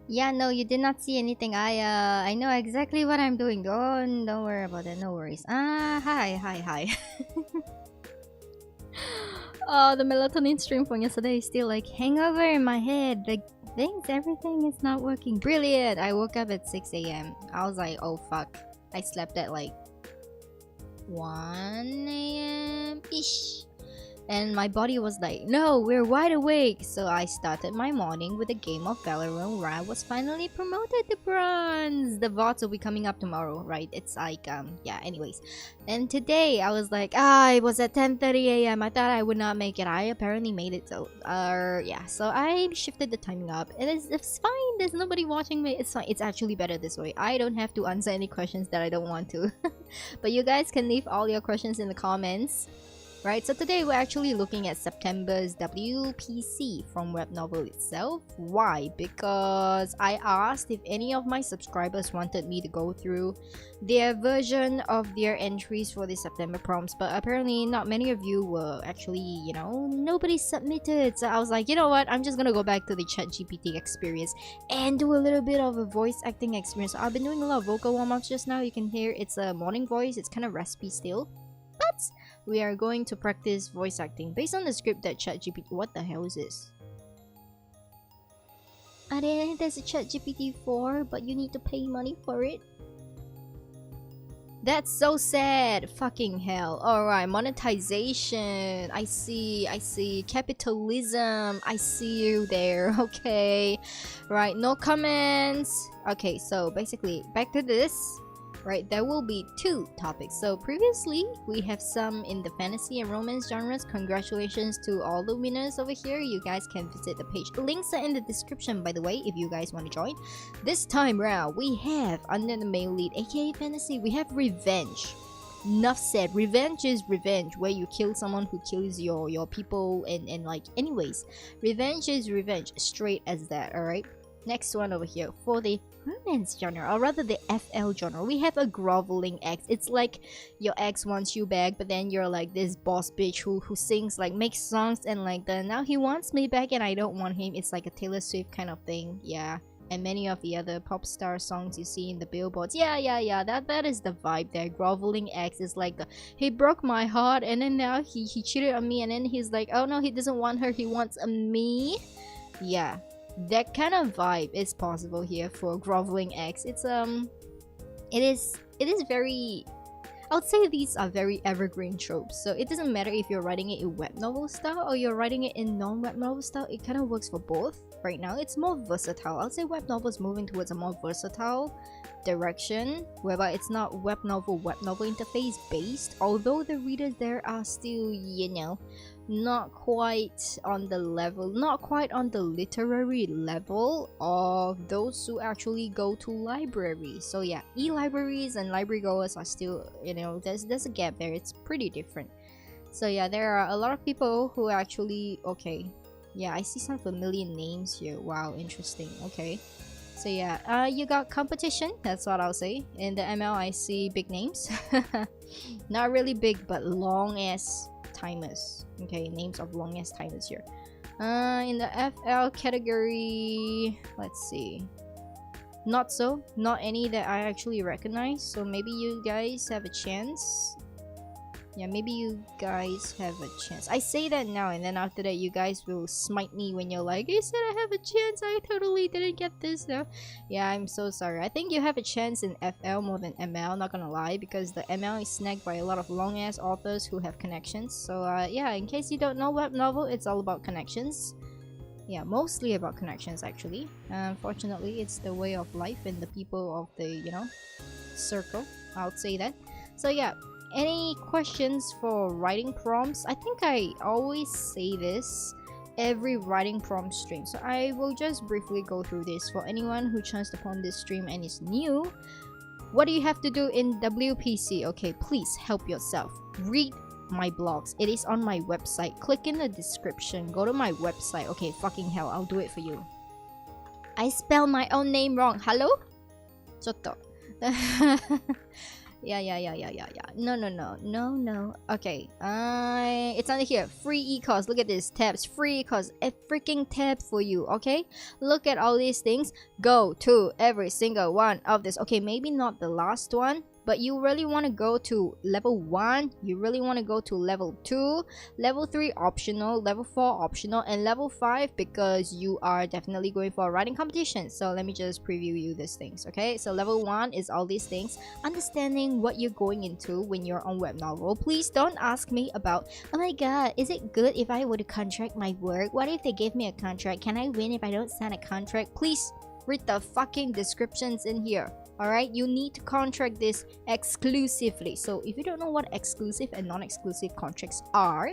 Yeah, no, you did not see anything. I know exactly what I'm doing. Don't worry about it. No worries. Hi. Oh, the melatonin stream from yesterday is still like hangover in my head. Like things, everything is not working. Brilliant. I woke up at 6 a.m. I was like, oh fuck. I slept at like 1 a.m. ish. And my body was like, no, we're wide awake. So I started my morning with a game of Valorant where I was finally promoted to bronze. The VODs will be coming up tomorrow, right? It's like, yeah, anyways. And today I was like, it was at 10:30 a.m. I thought I would not make it. I apparently made it. So, yeah. So I shifted the timing up. It's fine. There's nobody watching me. It's fine. It's actually better this way. I don't have to answer any questions that I don't want to. But you guys can leave all your questions in the comments. Right, so today we're actually looking at September's WPC from Webnovel itself. Why? Because I asked if any of my subscribers wanted me to go through their version of their entries for the September prompts, but apparently not many of you were actually, nobody submitted. So I was like, you know what, I'm just gonna go back to the ChatGPT experience and do a little bit of a voice acting experience. So I've been doing a lot of vocal warm-ups just now. You can hear it's a morning voice, it's kind of raspy still. But we are going to practice voice acting based on the script that ChatGPT. What the hell is this? I didn't think there's a ChatGPT 4, but you need to pay money for it. That's so sad. Fucking hell. Alright, monetization. I see. Capitalism. I see you there. Okay. Right, no comments. Okay, so basically, back to this. Right, there will be 2 topics. So previously, we have some in the fantasy and romance genres. Congratulations to all the winners over here. You guys can visit the page. Links are in the description, by the way, if you guys want to join. This time round, we have under the male lead, aka fantasy, we have revenge. Enough said. Revenge is revenge, where you kill someone who kills your people and like, anyways. Revenge is revenge, straight as that, alright? Next one over here, for the romance genre, or rather the FL genre, we have a groveling ex. It's like your ex wants you back, but then you're like this boss bitch who sings, like, makes songs, and like now he wants me back and I don't want him. It's like a Taylor Swift kind of thing, yeah. And many of the other pop star songs you see in the billboards, yeah, that is the vibe there. Groveling ex is like the, he broke my heart and then now he cheated on me, and then he's like, oh no, he doesn't want her, he wants me. Yeah, that kind of vibe is possible here for Groveling X. It's it is very, I would say these are very evergreen tropes. So it doesn't matter if you're writing it in web novel style or you're writing it in non-web novel style. It kind of works for both. Right now, it's more versatile. I would say web novel is moving towards a more versatile direction, whereby it's not web novel interface based. Although the readers there are still, not quite on the level, not quite on the literary level of those who actually go to libraries. So yeah, e-libraries and library goers are still, there's a gap there. It's pretty different. So yeah, there are a lot of people who actually, okay, yeah, I see some familiar names here. Wow, interesting. Okay, so yeah, you got competition, that's what I'll say. In the ML, I see big names. Not really big, but long ass timers. Okay, names of long ass timers here. In the FL category, let's see. Not any that I actually recognize. So maybe you guys have a chance. Yeah, maybe you guys have a chance. I say that now, and then after that you guys will smite me when you're like, you said I have a chance, I totally didn't get this though. Yeah, I'm so sorry. I think you have a chance in FL more than ML, not gonna lie, because the ML is snagged by a lot of long ass authors who have connections. So yeah, in case you don't know web novel, it's all about connections. Yeah, mostly about connections actually. Unfortunately, it's the way of life and the people of the, circle, I would say that. So yeah, any questions for writing prompts? I think I always say this every writing prompt stream, so I will just briefly go through this for anyone who chanced upon this stream and is new. What do you have to do in WPC? Okay, please help yourself. Read my blogs. It is on my website. Click in the description. Go to my website. Okay, fucking hell, I'll do it for you. I spelled my own name wrong. Hello? Chotto. Yeah. No. Okay. It's under here. Free e-course. Look at this tabs. Free e-course. A freaking tab for you. Okay. Look at all these things. Go to every single one of this. Okay, maybe not the last one, but you really want to go to level 1, you really want to go to level 2, level 3 optional, level 4 optional, and level 5 because you are definitely going for a writing competition. So let me just preview you these things. Okay, so level 1 is all these things, understanding what you're going into when you're on Webnovel. Please don't ask me about, oh my god, is it good if I were to contract my work? What if they give me a contract? Can I win if I don't sign a contract? Please read the fucking descriptions in here. Alright, you need to contract this exclusively. So if you don't know what exclusive and non-exclusive contracts are,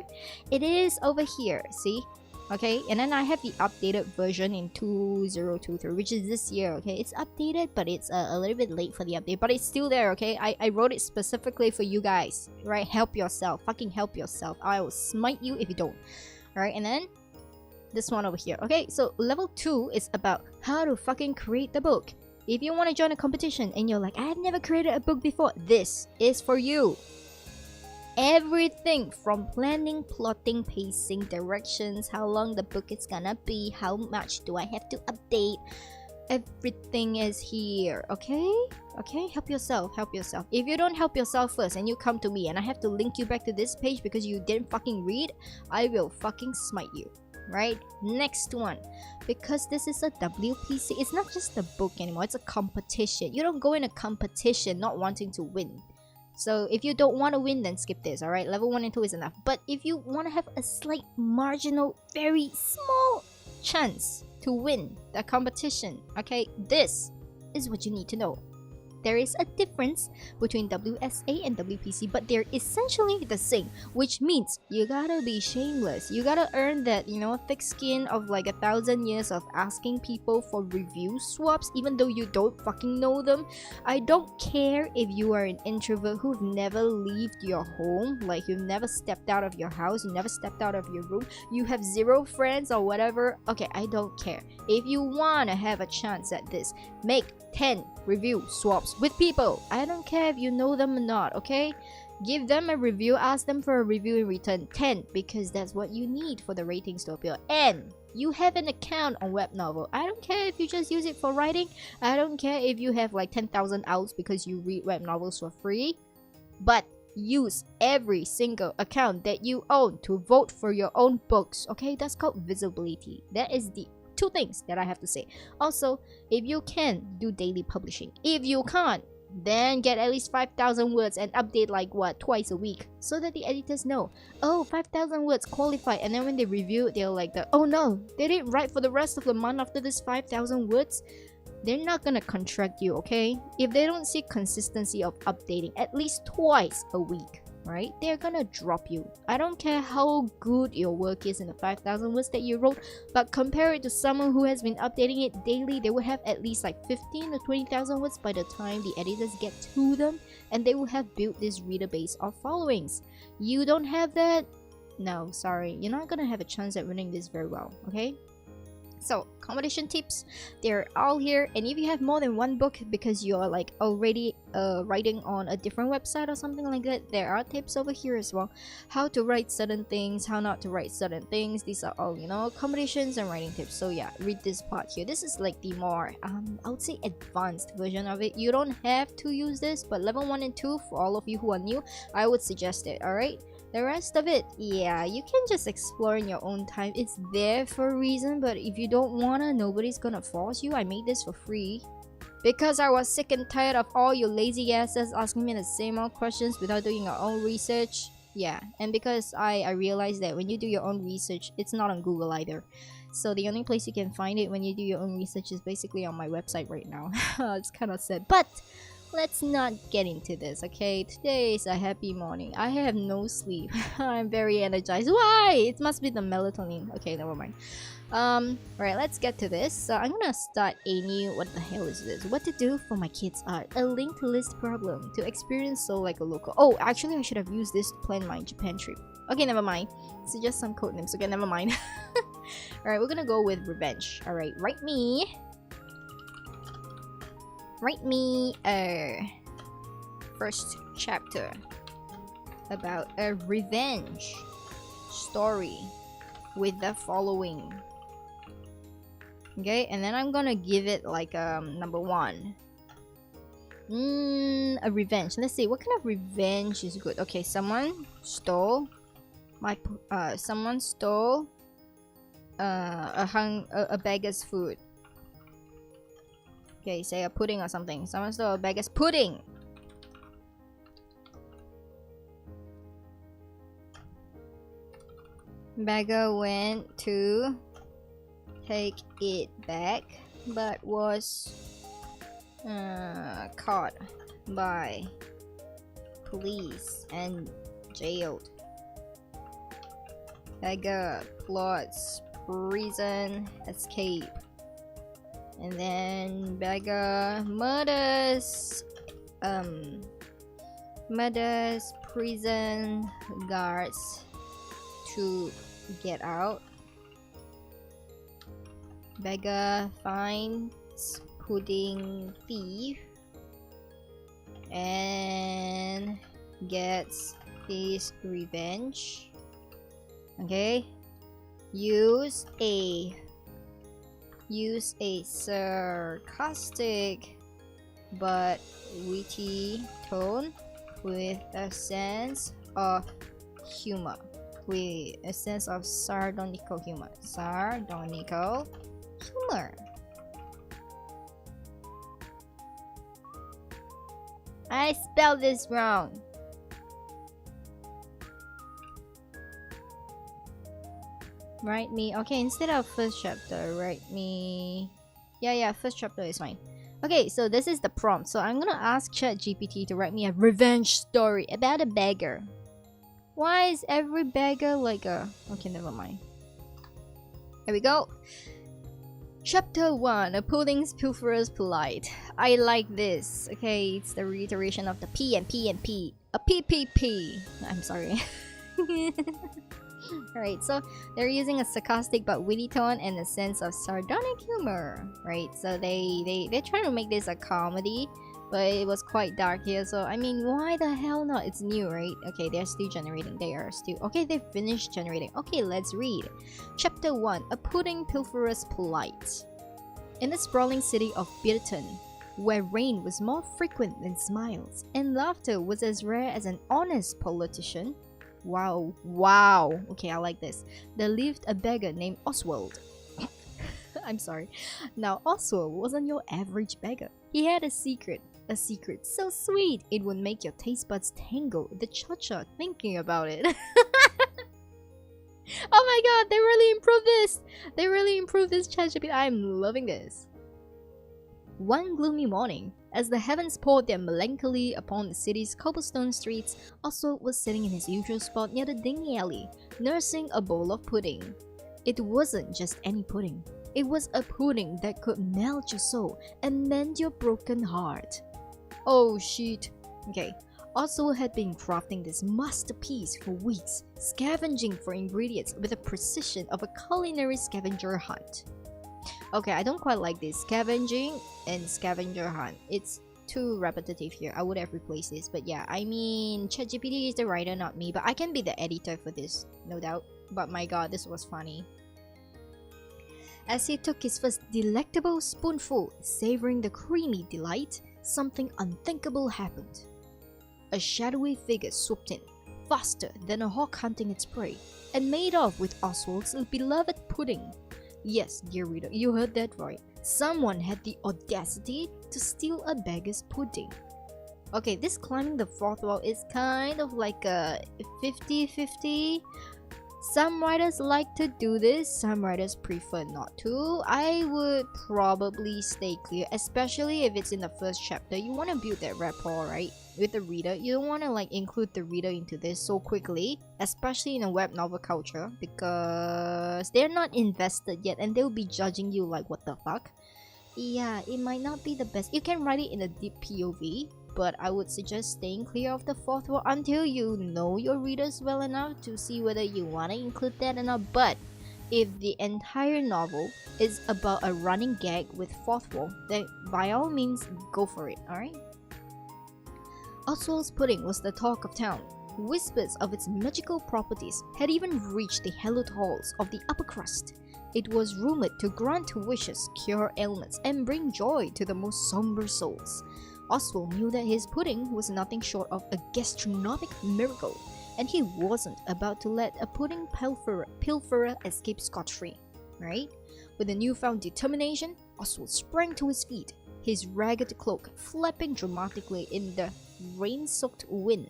it is over here, see? Okay, and then I have the updated version in 2023, which is this year. Okay, it's updated, but it's a little bit late for the update, but it's still there. Okay, I wrote it specifically for you guys, right? Help yourself, fucking help yourself. I will smite you if you don't. Alright, and then this one over here. Okay, so level 2 is about how to fucking create the book. If you want to join a competition and you're like, I've never created a book before, this is for you. Everything from planning, plotting, pacing, directions, how long the book is gonna be, how much do I have to update, everything is here. Okay, help yourself. If you don't help yourself first and you come to me and I have to link you back to this page because you didn't fucking read, I will fucking smite you. Right, next one, because this is a WPC, it's not just a book anymore, it's a competition. You don't go in a competition not wanting to win. So if you don't want to win, then skip this. All right, level 1 and 2 is enough. But if you want to have a slight marginal, very small chance to win the competition, okay, this is what you need to know. There is a difference between WSA and WPC, but they're essentially the same, which means you gotta be shameless. You gotta earn that, you know, thick skin of like 1,000 years of asking people for review swaps, even though you don't fucking know them. I don't care if you are an introvert who've never left your home, like you've never stepped out of your house, you never stepped out of your room, you have 0 friends or whatever. Okay, I don't care. If you wanna have a chance at this, make 10 review swaps with people. I don't care if you know them or not, okay? Give them a review, ask them for a review in return. 10, because that's what you need for the ratings to appear. And you have an account on Webnovel. I don't care if you just use it for writing. I don't care if you have like 10,000 outs because you read web novels for free. But use every single account that you own to vote for your own books, okay? That's called visibility. That is the 2 things that I have to say. Also, if you can, do daily publishing. If you can't, then get at least 5,000 words and update like what, twice a week, so that the editors know, oh, 5,000 words qualified, and then when they review, they're like, oh no, they didn't write for the rest of the month after this 5,000 words. They're not gonna contract you, okay? If they don't see consistency of updating at least twice a week, right, they're gonna drop you. I don't care how good your work is in the 5,000 words that you wrote, but compare it to someone who has been updating it daily. They will have at least like 15 to 20,000 words by the time the editors get to them, and they will have built this reader base of followings. You don't have that? No, sorry, you're not gonna have a chance at winning this very well, okay? So, competition tips, they're all here. And if you have more than 1 book because you're like already writing on a different website or something like that, there are tips over here as well. How to write certain things, how not to write certain things. These are all, you know, competitions and writing tips. So yeah, read this part here. This is like the more, I would say advanced version of it. You don't have to use this, but level 1 and 2, for all of you who are new, I would suggest it, alright? The rest of it, yeah, you can just explore in your own time. It's there for a reason, but if you don't wanna, nobody's gonna force you. I made this for free because I was sick and tired of all you lazy asses asking me the same old questions without doing your own research. Yeah, and because I realized that when you do your own research, it's not on Google either. So the only place you can find it when you do your own research is basically on my website right now. It's kind of sad, but let's not get into this, okay? Today is a happy morning. I have no sleep. I'm very energized. Why? It must be the melatonin. Okay, never mind. Right, let's get to this. So I'm gonna start a new, what the hell is this? What to do for my kids' art. A linked list problem to experience so like a local. Oh, actually I should have used this to plan my Japan trip. Okay, never mind. It's just some code names. Okay, never mind. Alright, we're gonna go with revenge. Alright, write me first chapter about a revenge story with the following. Okay, and then I'm gonna give it like number 1. A revenge. Let's see what kind of revenge is good. Okay, someone stole a beggar's food. Okay, say a pudding or something. Someone stole a beggar's pudding. Beggar went to take it back, but was caught by police and jailed. Beggar plots prison escape, and then beggar murders prison guards to get out. Beggar finds pudding thief and gets his revenge. Okay, use a sarcastic but witty tone with a sense of humor. With a sense of sardonical humor. I spelled this wrong. Write me. Okay, instead of first chapter, write me. Yeah, first chapter is fine. Okay, so this is the prompt. So I'm gonna ask ChatGPT to write me a revenge story about a beggar. Why is every beggar like a... Okay, never mind. Here we go. Chapter 1. A pudding's pilferer's polite. I like this. Okay, it's the reiteration of the P and P and P. A PPP. I'm sorry. Alright, so they're using a sarcastic but witty tone and a sense of sardonic humor. Right, so they're trying to make this a comedy, but it was quite dark here, so I mean, why the hell not? It's new, right? Okay, they're still generating. Okay, they finished generating. Okay, let's read. Chapter 1. A pudding pilferer's polite. In the sprawling city of Birton, where rain was more frequent than smiles, and laughter was as rare as an honest politician. Wow. Okay, I like this. There lived a beggar named Oswald. I'm sorry. Now, Oswald wasn't your average beggar. He had a secret so sweet it would make your taste buds tangle the cha-cha thinking about it. Oh my god, they really improved this ChatGPT. I'm loving this. One gloomy morning, as the heavens poured their melancholy upon the city's cobblestone streets, Oswald was sitting in his usual spot near the dingy alley, nursing a bowl of pudding. It wasn't just any pudding. It was a pudding that could melt your soul and mend your broken heart. Oh shit. Okay, Oswald had been crafting this masterpiece for weeks, scavenging for ingredients with the precision of a culinary scavenger hunt. Okay, I don't quite like this. Scavenging and scavenger hunt. It's too repetitive here. I would have replaced this. But yeah, I mean, ChatGPT is the writer, not me. But I can be the editor for this, no doubt. But my god, this was funny. As he took his first delectable spoonful, savoring the creamy delight, something unthinkable happened. A shadowy figure swooped in, faster than a hawk hunting its prey, and made off with Oswald's beloved pudding. Yes, dear reader, you heard that right. Someone had the audacity to steal a beggar's pudding. Okay, this climbing the fourth wall is kind of like a 50-50. Some writers like to do this, some writers prefer not to. I would probably stay clear, especially if it's in the first chapter. You want to build that rapport, right, with the reader. You don't want to like include the reader into this so quickly, especially in a web novel culture, because they're not invested yet and they'll be judging you like, what the fuck? Yeah, it might not be the best. You can write it in a deep POV, but I would suggest staying clear of the fourth wall until you know your readers well enough to see whether you want to include that or not. But if the entire novel is about a running gag with fourth wall, then by all means go for it, alright? Oswald's pudding was the talk of town. Whispers of its magical properties had even reached the hallowed halls of the upper crust. It was rumored to grant wishes, cure ailments, and bring joy to the most somber souls. Oswald knew that his pudding was nothing short of a gastronomic miracle, and he wasn't about to let a pudding pilferer escape scot-free, right? With a newfound determination, Oswald sprang to his feet, his ragged cloak flapping dramatically in the rain-soaked wind.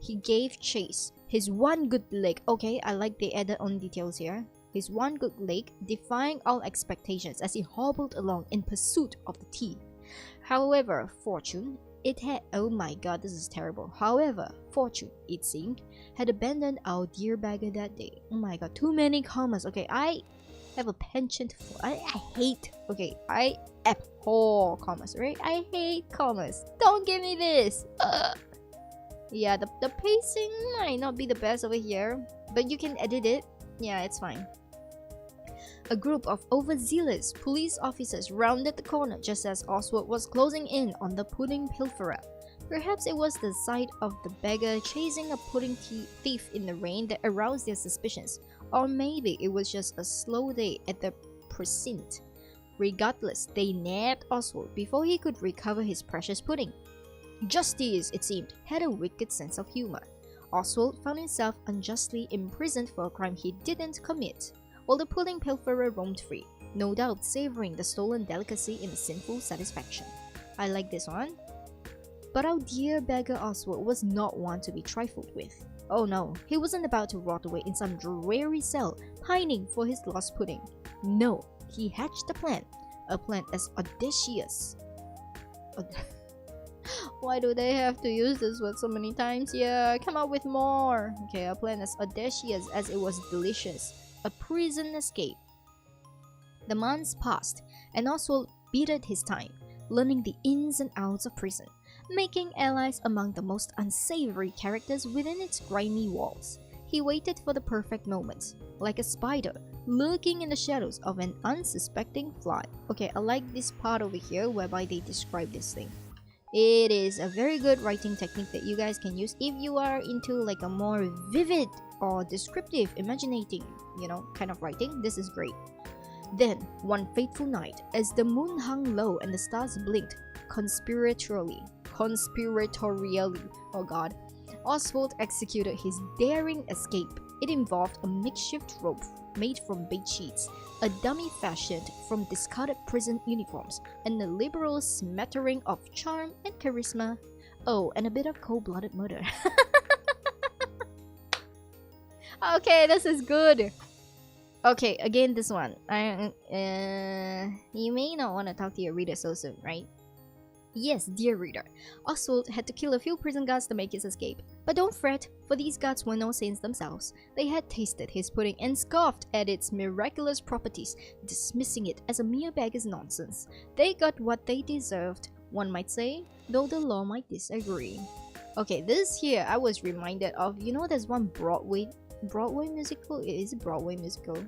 He gave chase. His one good leg, okay, I like they added on details here. His one good leg defying all expectations as he hobbled along in pursuit of the tea. However, fortune, oh my god, this is terrible. However, fortune, it seemed, had abandoned our dear beggar that day. Oh my god, too many commas. Okay, I have a penchant for, I abhor commas, right? I hate commas. Don't give me this. Yeah, the pacing might not be the best over here, but you can edit it. Yeah, it's fine. A group of overzealous police officers rounded the corner just as Oswald was closing in on the pudding pilferer. Perhaps it was the sight of the beggar chasing a pudding thief in the rain that aroused their suspicions, or maybe it was just a slow day at the precinct. Regardless, they nabbed Oswald before he could recover his precious pudding. Justice, it seemed, had a wicked sense of humor. Oswald found himself unjustly imprisoned for a crime he didn't commit, while the pudding pilferer roamed free, no doubt savoring the stolen delicacy in a sinful satisfaction. I like this one. But our dear beggar Oswald was not one to be trifled with. Oh no, he wasn't about to rot away in some dreary cell, pining for his lost pudding. No, he hatched a plan as audacious. Why do they have to use this word so many times? Yeah, come up with more. Okay, a plan as audacious as it was delicious. A prison escape. The months passed, and Oswald bided his time, learning the ins and outs of prison, making allies among the most unsavory characters within its grimy walls. He waited for the perfect moment, like a spider lurking in the shadows of an unsuspecting fly. Okay, I like this part over here whereby they describe this thing. It is a very good writing technique that you guys can use if you are into like a more vivid or descriptive, imaginating, kind of writing. This is great. Then, one fateful night, as the moon hung low and the stars blinked conspiratorially, oh god, Oswald executed his daring escape. It involved a makeshift rope made from bed sheets, a dummy fashioned from discarded prison uniforms, and a liberal smattering of charm and charisma. Oh, and a bit of cold-blooded murder. Okay, this is good. Okay, again, this one. You may not want to talk to your reader so soon, right? Yes, dear reader, Oswald had to kill a few prison guards to make his escape. But don't fret, for these guards were no saints themselves. They had tasted his pudding and scoffed at its miraculous properties, dismissing it as a mere beggar's nonsense. They got what they deserved, one might say, though the law might disagree. Okay, this here I was reminded of, there's one Broadway musical? Is it Broadway musical?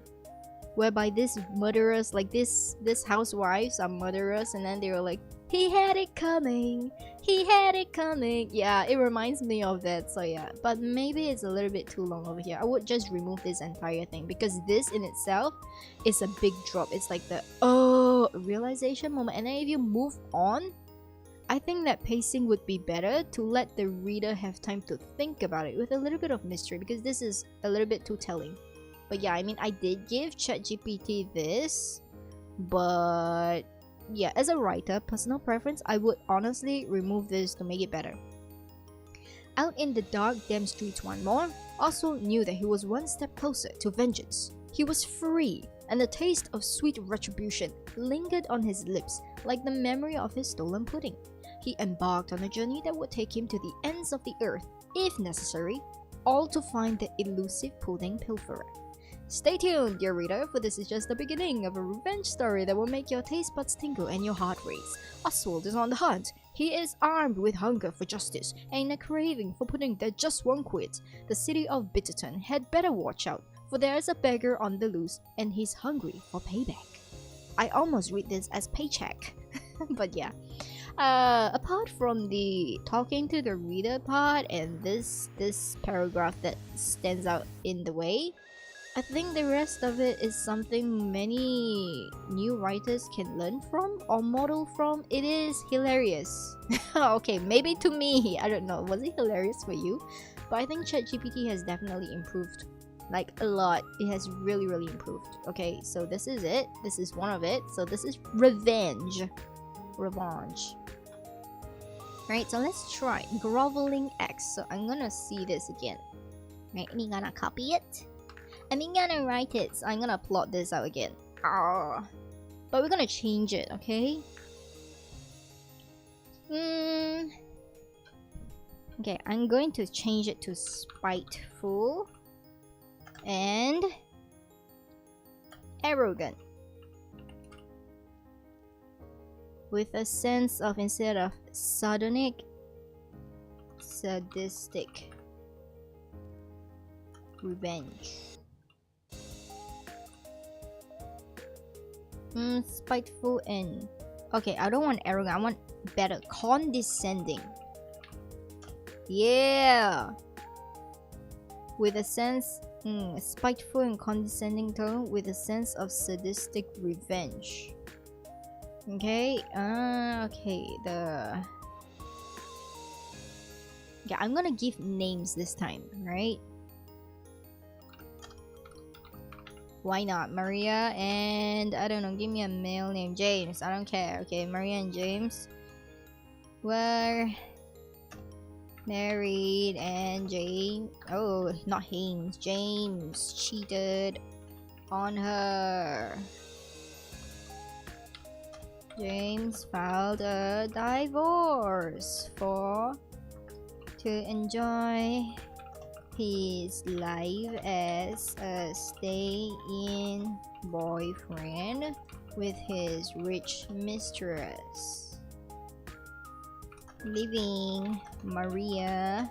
Whereby these murderers, like these housewives are murderers, and then they were like, he had it coming, he had it coming. Yeah, it reminds me of that, so yeah. But maybe it's a little bit too long over here. I would just remove this entire thing, because this in itself is a big drop. It's like the realization moment, and then if you move on, I think that pacing would be better to let the reader have time to think about it with a little bit of mystery, because this is a little bit too telling. But yeah, I mean, I did give ChatGPT this, but yeah, as a writer, personal preference, I would honestly remove this to make it better. Out in the dark, damn streets one more, Oswald knew that he was one step closer to vengeance. He was free, and the taste of sweet retribution lingered on his lips like the memory of his stolen pudding. He embarked on a journey that would take him to the ends of the earth, if necessary, all to find the elusive pudding pilferer. Stay tuned, dear reader, for this is just the beginning of a revenge story that will make your taste buds tingle and your heart race. Oswald is on the hunt. He is armed with hunger for justice and a craving for pudding that just won't quit. The city of Bitterton had better watch out, for there is a beggar on the loose, and he's hungry for payback. I almost read this as paycheck, but yeah. Apart from the talking to the reader part and this paragraph that stands out in the way, I think the rest of it is something many new writers can learn from or model from. It is hilarious. Okay, maybe to me, I don't know, was it hilarious for you? But I think ChatGPT has definitely improved, like a lot. It has really improved. Okay, so this is it. This is one of it. So this is revenge. Right, so let's try Grovelling X. So I'm gonna see this again. Right, I'm gonna copy it. And I'm gonna write it. So I'm gonna plot this out again. But we're gonna change it, okay? Okay, I'm going to change it to spiteful and arrogant, with a sense of, instead of sadistic revenge. Spiteful and, okay, I don't want arrogant, I want better, condescending. Yeah, with a sense, spiteful and condescending tone with a sense of sadistic revenge. Okay, okay, yeah, I'm gonna give names this time, right? Why not? Maria and, I don't know, give me a male name. James, I don't care. Okay, Maria and James were married, and James, oh, not Haynes, James cheated on her. James filed a divorce to enjoy his life as a stay-in boyfriend with his rich mistress, leaving Maria.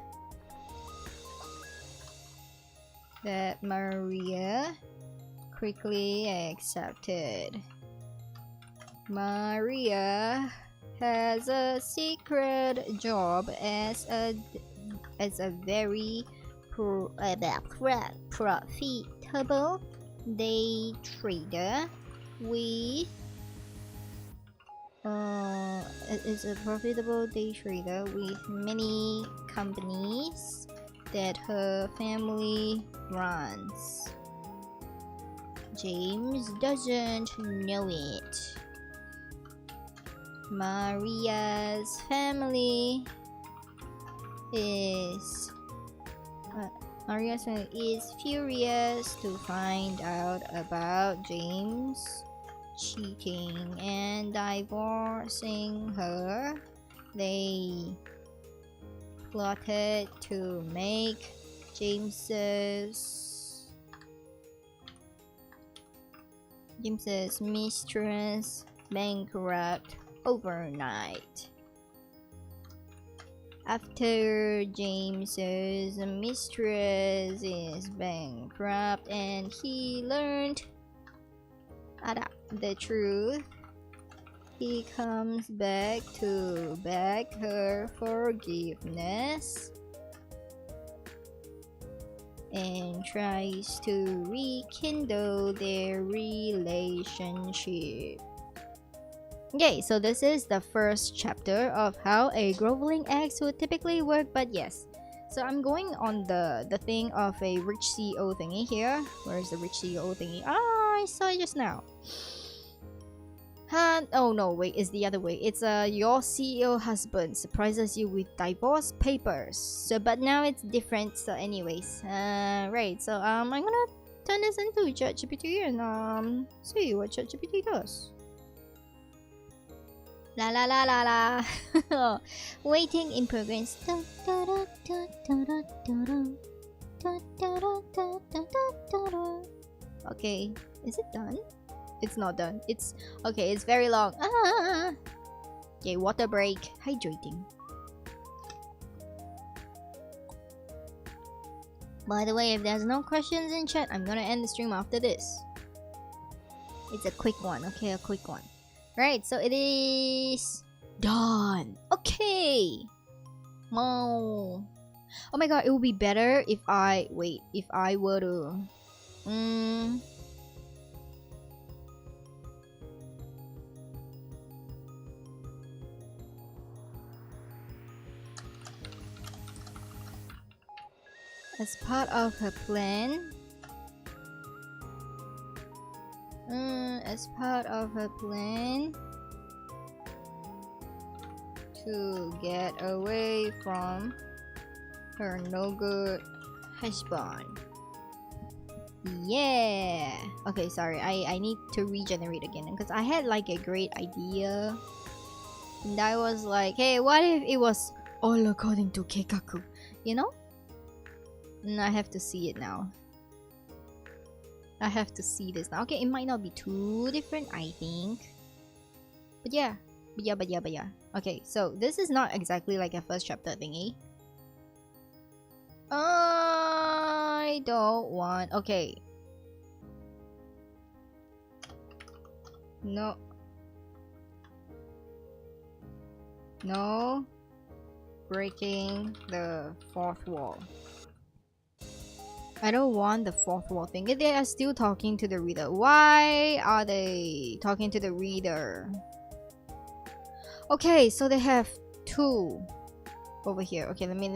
That Maria quickly accepted. Maria has a secret job as a very profitable day trader with is a profitable day trader with many companies that her family runs. James doesn't know it. Maria's family is furious to find out about James cheating and divorcing her. They plotted to make James's mistress bankrupt overnight. After James's mistress is bankrupt and he learned the truth, he comes back to beg her forgiveness and tries to rekindle their relationship. Okay, so this is the first chapter of how a groveling X would typically work, but yes. So I'm going on the thing of a rich CEO thingy here. Where's the rich CEO thingy? Ah, I saw it just now. Oh no, wait, it's the other way. It's your CEO husband surprises you with divorce papers. So, but now it's different. So, anyways, right. So, I'm gonna turn this into ChatGPT and see what ChatGPT does. La la la la la. Waiting in progress. Okay, is it done? It's not done. It's okay. It's very long. Okay, water break. Hydrating. By the way, if there's no questions in chat, I'm gonna end the stream after this. It's a quick one. Okay, a quick one. Right, so it is Done. Okay. Wow. Oh my god, it would be better if I were to as part of her plan. As part of her plan to get away from her no good husband. Yeah. Okay, sorry. I need to regenerate again because I had like a great idea. And I was like, hey, what if it was all according to Keikaku? You know? And I have to see it now. I have to see this now. Okay, it might not be too different, I think. But yeah. But yeah. Okay, so this is not exactly like a first chapter thingy. I don't want... Okay. No. No. Breaking the fourth wall. I don't want the fourth wall thing. They are still talking to the reader. Why are they talking to the reader? Okay, so they have two over here. Okay, let me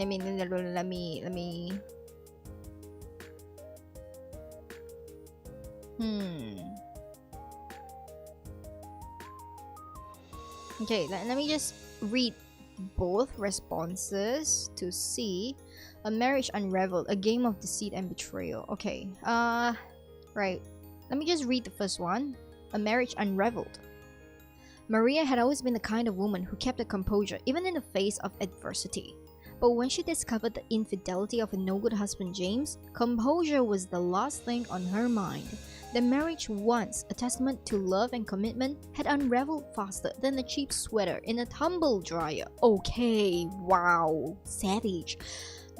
Okay, let me just read both responses to see. A marriage unraveled, a game of deceit and betrayal. Okay, right. Let me just read the first one. A marriage unraveled. Maria had always been the kind of woman who kept her composure even in the face of adversity. But when she discovered the infidelity of her no-good husband James, composure was the last thing on her mind. The marriage, once a testament to love and commitment, had unraveled faster than a cheap sweater in a tumble dryer. Okay, wow, savage.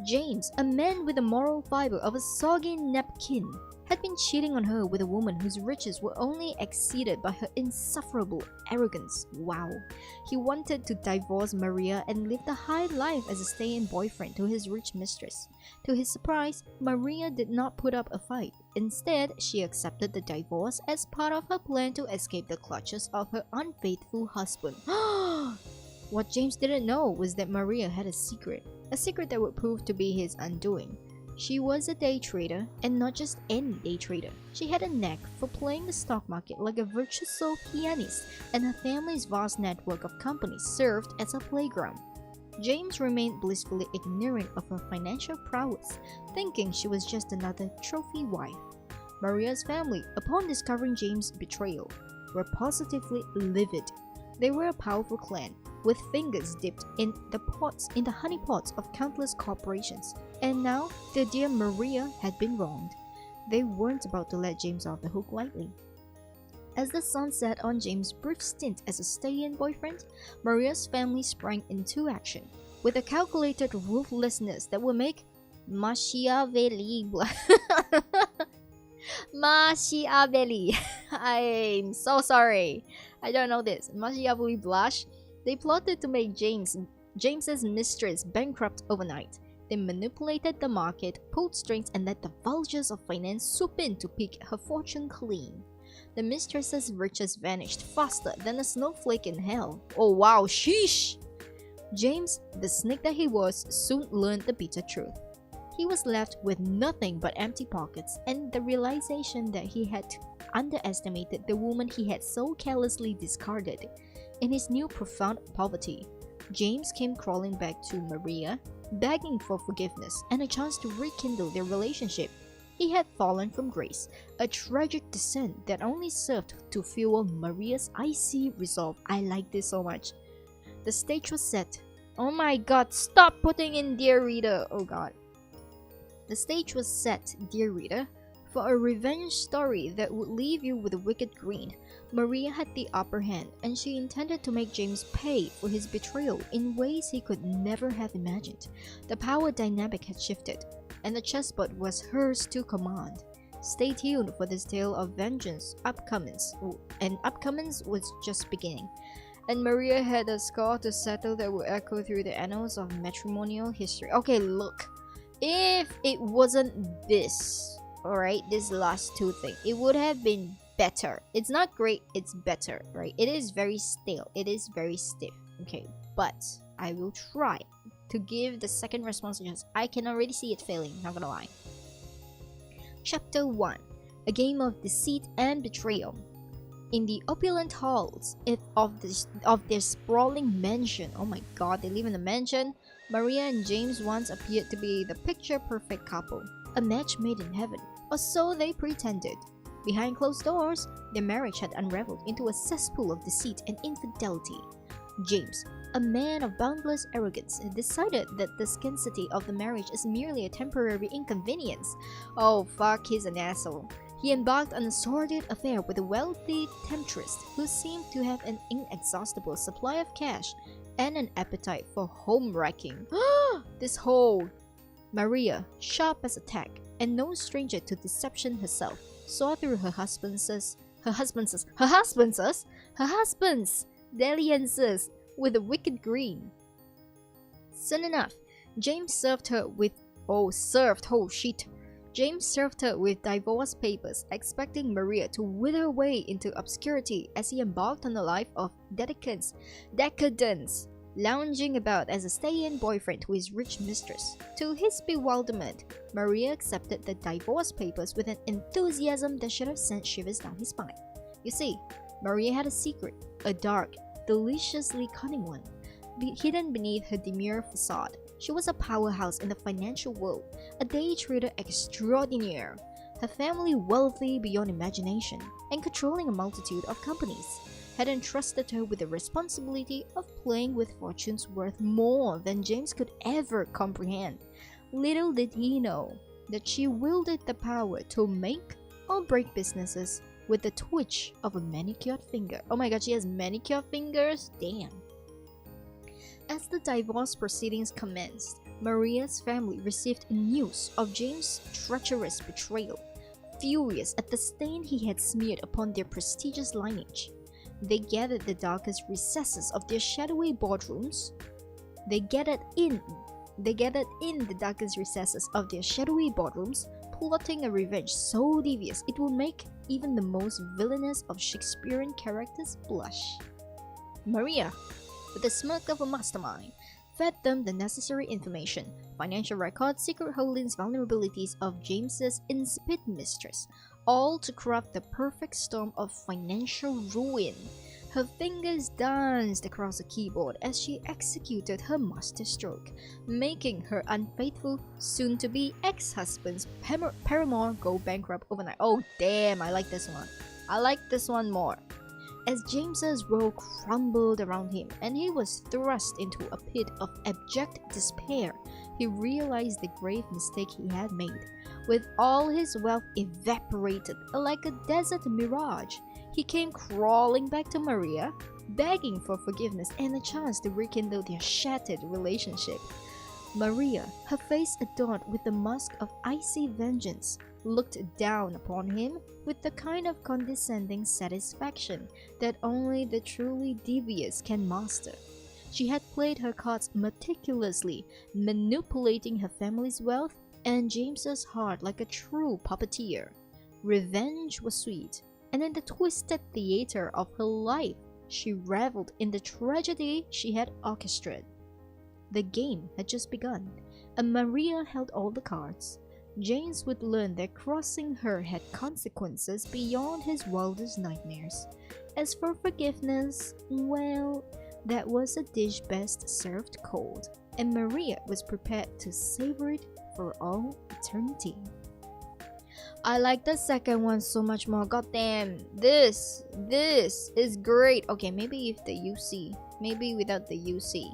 James, a man with the moral fiber of a soggy napkin, had been cheating on her with a woman whose riches were only exceeded by her insufferable arrogance. Wow. He wanted to divorce Maria and live the high life as a stay-in boyfriend to his rich mistress. To his surprise, Maria did not put up a fight. Instead, she accepted the divorce as part of her plan to escape the clutches of her unfaithful husband. What James didn't know was that Maria had a secret that would prove to be his undoing. She was a day trader, and not just any day trader. She had a knack for playing the stock market like a virtuoso pianist, and her family's vast network of companies served as a playground. James remained blissfully ignorant of her financial prowess, thinking she was just another trophy wife. Maria's family, upon discovering James' betrayal, were positively livid. They were a powerful clan, with fingers dipped in the honey pots of countless corporations, and now their dear Maria had been wronged. They weren't about to let James off the hook lightly. As the sun set on James' brief stint as a stay-in boyfriend, Maria's family sprang into action, with a calculated ruthlessness that would make Machiavelli Machiavelli. I'm so sorry. I don't know this. Machiavelli blush. They plotted to make James's mistress bankrupt overnight. They manipulated the market, pulled strings, and let the vultures of finance swoop in to pick her fortune clean. The mistress's riches vanished faster than a snowflake in hell. Oh wow, sheesh! James, the snake that he was, soon learned the bitter truth. He was left with nothing but empty pockets and the realization that he had underestimated the woman he had so carelessly discarded. In his new profound poverty, James came crawling back to Maria, begging for forgiveness and a chance to rekindle their relationship. He had fallen from grace, a tragic descent that only served to fuel Maria's icy resolve. I like this so much. The stage was set. Oh my god, stop putting in dear reader. Oh god. The stage was set, dear reader, for a revenge story that would leave you with a wicked grin. Maria had the upper hand, and she intended to make James pay for his betrayal in ways he could never have imagined. The power dynamic had shifted, and the chessboard was hers to command. Stay tuned for this tale of vengeance, upcomings was just beginning. and Maria had a score to settle that would echo through the annals of matrimonial history. Okay, look. If it wasn't this, alright, this last two things, it would have been better. It's not great, it's better, right? It is very stale, it is very stiff, okay? But I will try to give the second response a chance. I can already see it failing, not gonna lie. Chapter 1. A game of deceit and betrayal. In the opulent halls of their sprawling mansion, oh my god, they live in a mansion, Maria and James once appeared to be the picture-perfect couple, a match made in heaven, or so they pretended. Behind closed doors, their marriage had unraveled into a cesspool of deceit and infidelity. James, a man of boundless arrogance, had decided that the scarcity of the marriage is merely a temporary inconvenience. Oh fuck, he's an asshole. He embarked on a sordid affair with a wealthy temptress who seemed to have an inexhaustible supply of cash and an appetite for home-wrecking. This whole Maria, sharp as a tack and no stranger to deception herself, saw through her husband's dalliances with a wicked grin. Soon enough, James served her with divorce papers, expecting Maria to wither away into obscurity as he embarked on a life of decadence, lounging about as a stay-in boyfriend to his rich mistress. To his bewilderment, Maria accepted the divorce papers with an enthusiasm that should have sent shivers down his spine. You see, Maria had a secret, a dark, deliciously cunning one, hidden beneath her demure facade. She was a powerhouse in the financial world, a day trader extraordinaire, her family wealthy beyond imagination, and controlling a multitude of companies, had entrusted her with the responsibility of playing with fortunes worth more than James could ever comprehend. Little did he know that she wielded the power to make or break businesses with the twitch of a manicured finger. Oh my god, she has manicured fingers? Damn. As the divorce proceedings commenced, Maria's family received news of James' treacherous betrayal. Furious at the stain he had smeared upon their prestigious lineage, they gathered the darkest recesses of their shadowy boardrooms. They gathered in the darkest recesses of their shadowy boardrooms, plotting a revenge so devious it will make even the most villainous of Shakespearean characters blush. Maria, with the smirk of a mastermind, fed them the necessary information, financial records, secret holdings, vulnerabilities of James's insipid mistress, all to craft the perfect storm of financial ruin. Her fingers danced across the keyboard as she executed her masterstroke, making her unfaithful, soon-to-be ex-husband's paramour go bankrupt overnight. Oh damn, I like this one. I like this one more. As James's world crumbled around him and he was thrust into a pit of abject despair, he realized the grave mistake he had made. With all his wealth evaporated like a desert mirage, he came crawling back to Maria, begging for forgiveness and a chance to rekindle their shattered relationship. Maria, her face adorned with the mask of icy vengeance, looked down upon him with the kind of condescending satisfaction that only the truly devious can master. She had played her cards meticulously, manipulating her family's wealth and James's heart like a true puppeteer. Revenge was sweet, and in the twisted theater of her life, she reveled in the tragedy she had orchestrated. The game had just begun, and Maria held all the cards. James would learn that crossing her had consequences beyond his wildest nightmares. As for forgiveness, well, that was a dish best served cold, and Maria was prepared to savor it for all eternity. I like the second one so much more. Goddamn, this is great. Okay, maybe if the UC, maybe without the UC.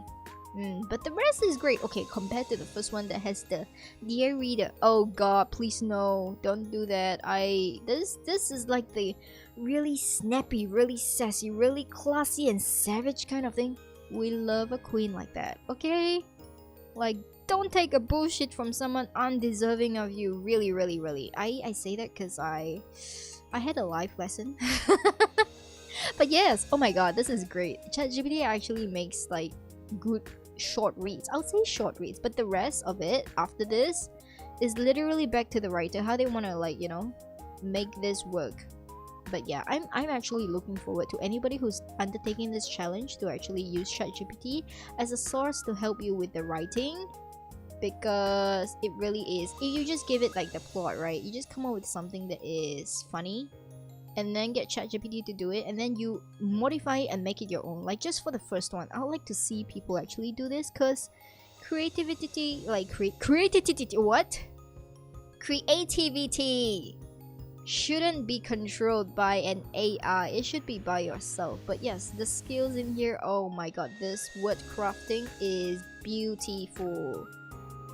But the rest is great. Okay, compared to the first one that has the Dear Reader. Oh god, please no, don't do that. This is like the really snappy, really sassy, really classy and savage kind of thing. We love a queen like that, okay? Like, don't take a bullshit from someone undeserving of you. Really, really, really. I say that because I had a life lesson. But yes, oh my god, this is great. ChatGPT actually makes like good short reads. I'll say short reads, but the rest of it after this is literally back to the writer, how they want to, like, you know, make this work. But yeah, I'm actually looking forward to anybody who's undertaking this challenge to actually use ChatGPT as a source to help you with the writing, because it really is. You just give it like the plot, right? You just come up with something that is funny and then get ChatGPT to do it, and then you modify it and make it your own. Like just for the first one, I would like to see people actually do this, because creativity, like creativity, what? Creativity shouldn't be controlled by an AI. It should be by yourself. But yes, the skills in here, oh my god, this word crafting is beautiful.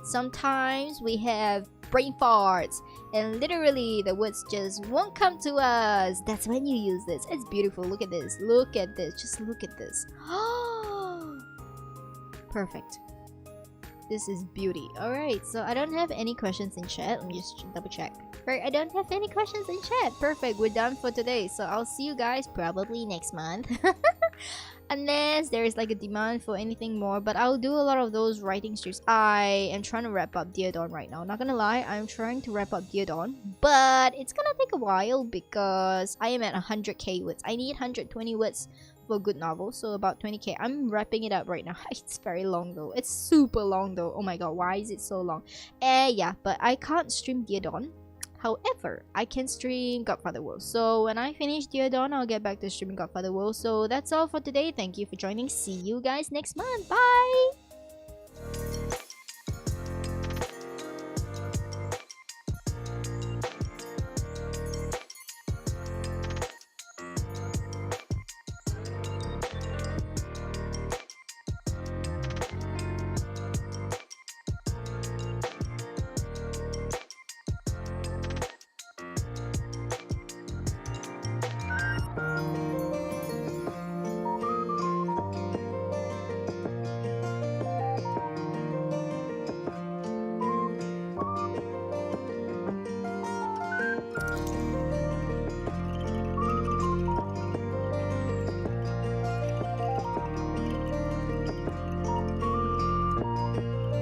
Sometimes we have brain farts and literally the words just won't come to us. That's when you use this. It's beautiful. Look at this. Look at this. Just look at this. Perfect. This is beauty. Alright, so I don't have any questions in chat. Let me just double check. Right, I don't have any questions in chat. Perfect, we're done for today. So I'll see you guys probably next month. Unless there is like a demand for anything more. But I'll do a lot of those writing streams. I am trying to wrap up Dear Dawn right now. Not gonna lie, I'm trying to wrap up Dear Dawn. But it's gonna take a while because I am at 100k words. I need 120 words for a good novel, so about 20k. I'm wrapping it up right now. It's very long though. It's super long though. Oh my god, why is it so long? Yeah, but I can't stream Dear Dawn. However, I can stream Godfather World. So when I finish Dear Dawn, I'll get back to streaming Godfather World. So that's all for today. Thank you for joining. See you guys next month. Bye!